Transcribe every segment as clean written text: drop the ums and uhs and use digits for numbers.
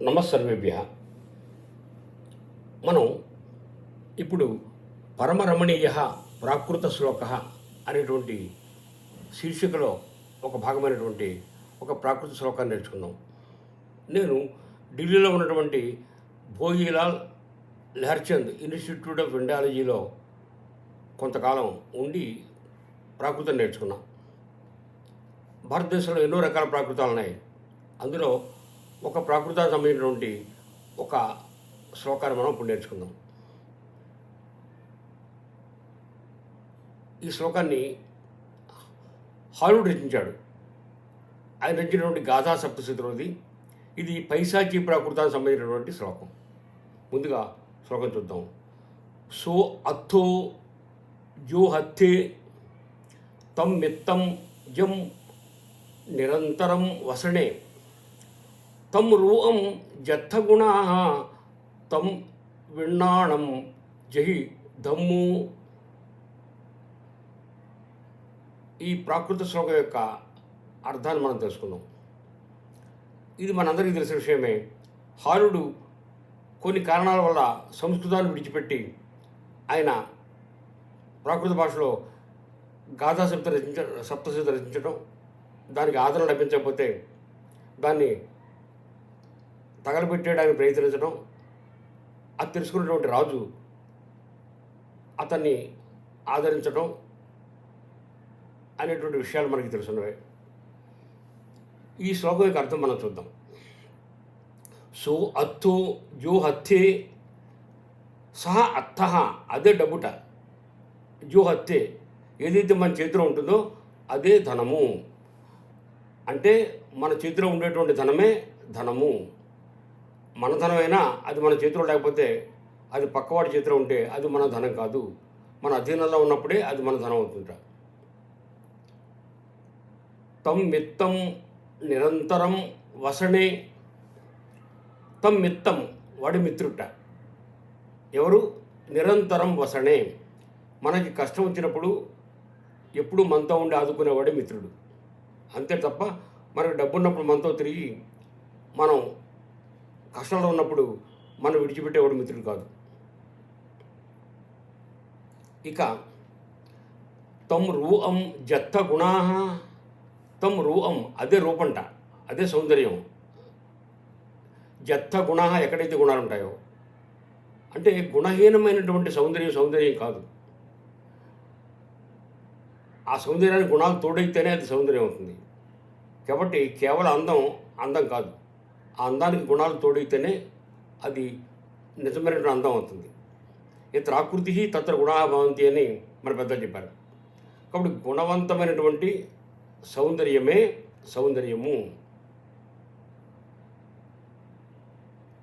నమస్సర్వేభ్య. మనం ఇప్పుడు పరమరమణీయ ప్రాకృత శ్లోక అనేటువంటి శీర్షికలో ఒక భాగమైనటువంటి ఒక ప్రాకృత శ్లోకాన్ని నేర్చుకుందాం. నేను ఢిల్లీలో ఉన్నటువంటి భోగిలాల్ లెహర్చంద్ ఇన్స్టిట్యూట్ ఆఫ్ ఇండాలజీలో కొంతకాలం ఉండి ప్రాకృతం నేర్చుకున్నాం. భారతదేశంలో ఎన్నో రకాల ప్రాకృతాలు ఉన్నాయి. అందులో ఒక ప్రాకృతానికి సంబంధించినటువంటి ఒక శ్లోకాన్ని మనం ఇప్పుడు నేర్చుకుందాం. ఈ శ్లోకాన్ని హాలుడు రచించాడు. ఆయన రచించినటువంటి గాథా సప్తశతిలోది. ఇది పైశాచి ప్రాకృతానికి సంబంధించినటువంటి శ్లోకం. ముందుగా శ్లోకం చూద్దాం. సో అథో జో హత్యే తం మిత్తం జం నిరంతరం వసనే తం రూఅం జత్తగుణా తం విణ్ణాణం జహి ధమ్ము. ఈ ప్రాకృత శ్లోకం యొక్క అర్థాన్ని మనం తెలుసుకుందాం. ఇది మనందరికీ తెలిసిన విషయమే. హాలుడు కొన్ని కారణాల వల్ల సంస్కృతాన్ని విడిచిపెట్టి ఆయన ప్రాకృత భాషలో గాథా సప్తశతి రచించడం, దానికి ఆదరణ లభించకపోతే దాన్ని తగలబెట్టేయడానికి ప్రయత్నించడం, అది తెలుసుకున్నటువంటి రాజు అతన్ని ఆదరించడం అనేటువంటి విషయాలు మనకి తెలుసున్నవే. ఈ శ్లోకం యొక్క అర్థం మనం చూద్దాం. సో అత్తు జో హత్యే సహా అత్త, అదే డబ్బుట. జో హత్యే, ఏదైతే మన చేతిలో ఉంటుందో అదే ధనము. అంటే మన చేతిలో ఉండేటువంటి ధనమే ధనము. మన ధనమైనా అది మన చేతిలో లేకపోతే, అది పక్కవాడి చేతిలో ఉంటే అది మన ధనం కాదు. మన అధీనంలో ఉన్నప్పుడే అది మన ధనం అవుతుంట. తం మిత్తం నిరంతరం వసనే. తం మిత్తం, వాడి మిత్రుట. ఎవరు? నిరంతరం వసనే, మనకి కష్టం వచ్చినప్పుడు ఎప్పుడు మనతో ఉండి ఆదుకునేవాడే మిత్రుడు. అంతే తప్ప మనకు డబ్బు ఉన్నప్పుడు మనతో తిరిగి మనం కష్టంలో ఉన్నప్పుడు మనం విడిచిపెట్టేవాడు మిత్రుడు కాదు. ఇక తం రూఅం జత్త గుణా. తం రూఅం, అదే రూపంట, అదే సౌందర్యం. జత్త గుణా, ఎక్కడైతే గుణాలు ఉంటాయో, అంటే గుణహీనమైనటువంటి సౌందర్యం కాదు. ఆ సౌందర్యానికి గుణాలు తోడైతేనే అది సౌందర్యం అవుతుంది. కాబట్టి కేవలం అందం కాదు, ఆ అందానికి గుణాలు తోడైతేనే అది నిజమైనటువంటి అందం అవుతుంది. ఇతర ఆకృతి తత్ర గుణా భవంతి అని మన పెద్దలు చెప్పారు. కాబట్టి గుణవంతమైనటువంటి సౌందర్యమే సౌందర్యము.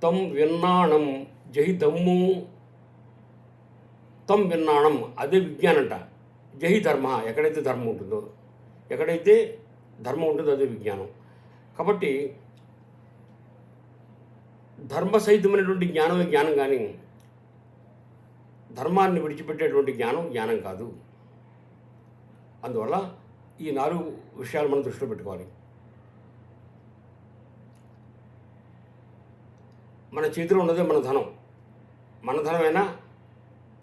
తం విన్నాణం జహి దమ్ము. తం విన్నాణం, అదే విజ్ఞానంట. జహి ధర్మ, ఎక్కడైతే ధర్మం ఉంటుందో, ఎక్కడైతే ధర్మం ఉంటుందో అదే విజ్ఞానం. కాబట్టి ధర్మసహితమైనటువంటి జ్ఞానమే జ్ఞానం, కానీ ధర్మాన్ని విడిచిపెట్టేటువంటి జ్ఞానం కాదు. అందువల్ల ఈ 4 విషయాలు మనం దృష్టిలో పెట్టుకోవాలి. మన చేతిలో ఉన్నదే మన ధనం. మన ధనమైనా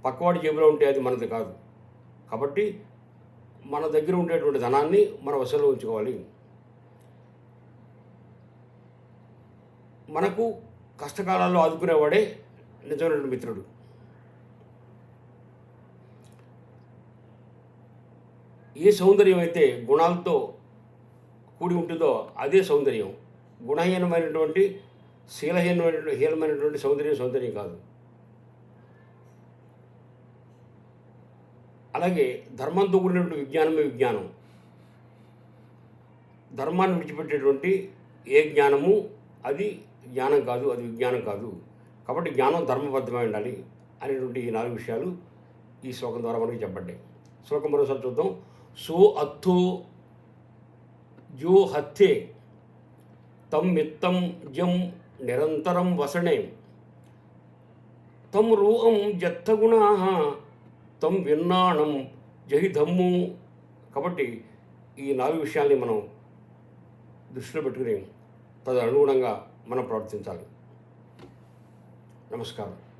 పక్కవాడి జేబులో ఉంటే అది మనది కాదు. కాబట్టి మన దగ్గర ఉండేటువంటి ధనాన్ని మన వశంలో ఉంచుకోవాలి. మనకు కష్టకాలాల్లో ఆదుకునేవాడే నిజమైనటువంటి మిత్రుడు. ఏ సౌందర్యం అయితే గుణాలతో కూడి ఉంటుందో అదే సౌందర్యం. గుణహీనమైనటువంటి హీనమైనటువంటి సౌందర్యం కాదు. అలాగే ధర్మంతో కూడినటువంటి విజ్ఞానమే విజ్ఞానం. ధర్మాన్ని విడిచిపెట్టేటువంటి ఏ జ్ఞానము అది జ్ఞానం కాదు, అది విజ్ఞానం కాదు. కాబట్టి జ్ఞానం ధర్మబద్ధమై ఉండాలి అనేటువంటి ఈ 4 విషయాలు ఈ శ్లోకం ద్వారా మనకి చెప్పబడ్డాయి. శ్లోకం మరోసారి చూద్దాం. సో అథో జో హత్యే తం మిత్తం జం నిరంతరం వసనే తం రూఅం జత్తగుణా తం విన్నాణం జహి ధమ్ము. కాబట్టి ఈ 4 విషయాల్ని మనం దృష్టిలో పెట్టుకుని తదనుగుణంగా మనం ప్రవర్తించాలి. నమస్కారం.